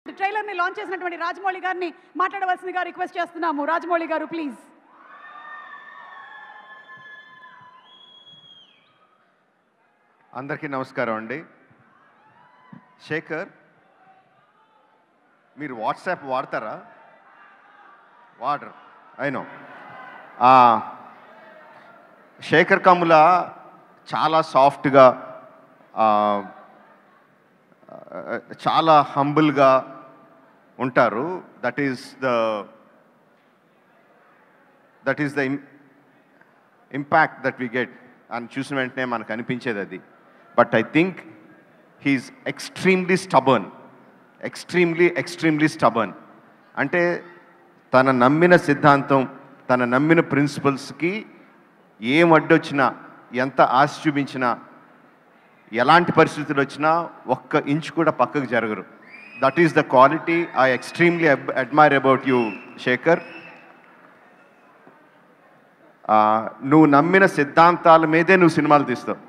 Trailer ని launch చేసినటువంటి రాజమౌళి గారిని మాట్లాడవలసిందిగా రిక్వెస్ట్ చేస్తున్నాము. రాజమౌళి గారు ప్లీజ్. అందరికీ నమస్కారం అండి. శేఖర్, మీరు వాట్సాప్ వాడతారా? వాడరు, అయినో. శేఖర్ కమ్ముల చాలా సాఫ్ట్గా, చాలా హంబుల్గా ఉంటారు. That is the impact that we get అని చూసిన వెంటనే మనకు అనిపించేది అది. But I think he is extremely stubborn. అంటే తన నమ్మిన సిద్ధాంతం, తన నమ్మిన ప్రిన్సిపల్స్కి ఏం అడ్డొచ్చినా, ఎంత ఆశ చూపించినా, ఎలాంటి పరిస్థితులు వచ్చినా ఒక్క ఇంచు కూడా పక్కకు జరగరు. That is the quality I extremely admire about you Shekhar. నువ్వు నమ్మిన సిద్ధాంతాల మీదే నువ్వు సినిమాలు తీస్తావు.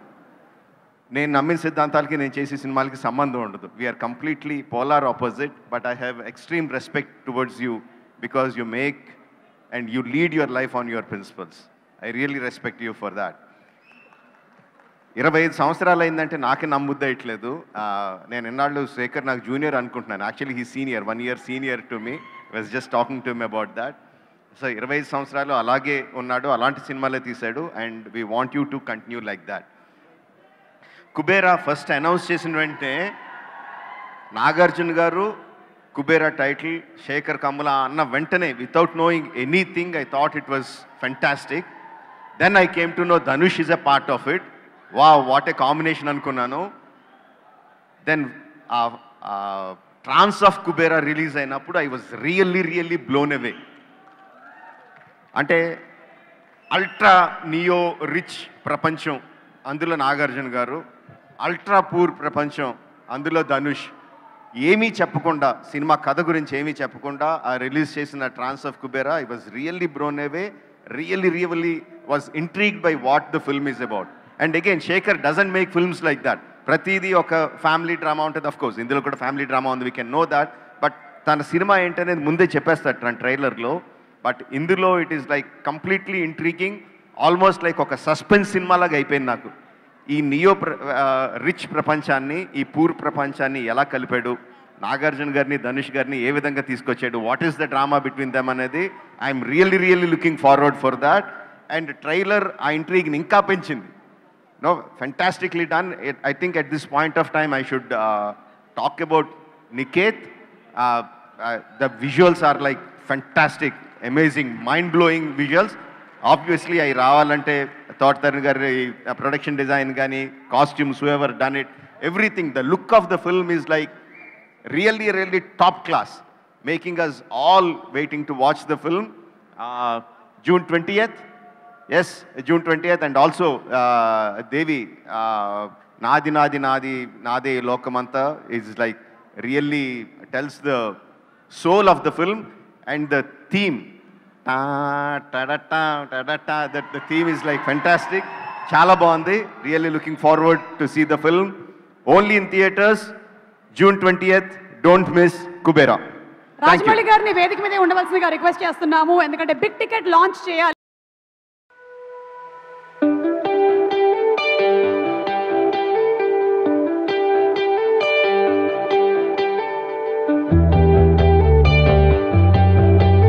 నేను నమ్మిన సిద్ధాంతాలకి, నేను చేసే సినిమాలకి సంబంధం ఉండదు. We are completely polar opposite. But I have extreme respect towards you because you make and you lead your life on your principles. I really respect you for that. 25 సంవత్సరాలు అయిందంటే నాకే నమ్ముద్దయట్లేదు. నేను ఎన్నాళ్ళు శేఖర్ నాకు జూనియర్ అనుకుంటున్నాను. Actually he senior, 1 year senior to me. Was just talking to me about that. So 25 సంవత్సరాలు అలాగే ఉన్నాడు, అలాంటి సినిమాలే తీశాడు. And we want you to continue like that. Kubera first announce చేసిన వెంటనే నాగార్జున గారు కుబేరా టైటిల్ శేఖర్ కమ్ముల అన్న వెంటనే, without knowing anything, I thought it was fantastic. Then I came to know Dhanush is a part of it. What a combination అనుకున్నాను. Then trance of Kubera release అయినప్పుడు I was really blown away. అంటే ultra neo rich ప్రపంచం, అందులో నాగార్జున గారు. Ultra poor ప్రపంచం, అందులో ధనుష్. ఏమీ చెప్పకుండా, సినిమా కథ గురించి ఏమీ చెప్పకుండా రిలీజ్ చేసిన trance of Kubera, I was really blown away. Really was intrigued by what the film is about. And again Shekhar doesn't make films like that. ప్రతిదీ ఒక ఫ్యామిలీ డ్రామా ఉంటుంది. ఆఫ్ కోర్స్ ఇందులో కూడా ఫ్యామిలీ డ్రామా ఉంది, we can know that. But తన సినిమా ఏంటనేది ముందే చెప్పేస్తాడు తన ట్రైలర్లో. బట్ ఇందులో it is like completely intriguing, almost like ఒక సస్పెన్స్ సినిమాలాగా అయిపోయింది నాకు. ఈ నియో రిచ్ ప్రపంచాన్ని, ఈ పూర్ ప్రపంచాన్ని ఎలా కలిపాడు, నాగార్జున గారిని ధనుష్ గారిని ఏ విధంగా తీసుకొచ్చాడు, what is the drama between them అనేది I'm really looking forward for that. And trailer ఆ ఇంట్రీగ్ని ఇంకా పెంచింది. No, fantastically done. I think at this point of time I should talk about Niket. The visuals are like fantastic, amazing, mind-blowing visuals. Obviously, I ravalante Thought Tarun gari production design gani, costumes, whoever done it, everything. The look of the film is like really top class, making us all waiting to watch the film. June 20th. Yes, June 20th. And also Devi, Nadi Lokamanta is like really tells the soul of the film. And the theme, that the theme is like fantastic. Chala baagundi. Really looking forward to see the film. Only in theaters, June 20th. Don't miss Kubera. Rajamouli గారిని వేదిక మీదే ఉండవలసిందిగా request చేస్తున్నాము. ఎందుకంటే big ticket launch చేయాలి.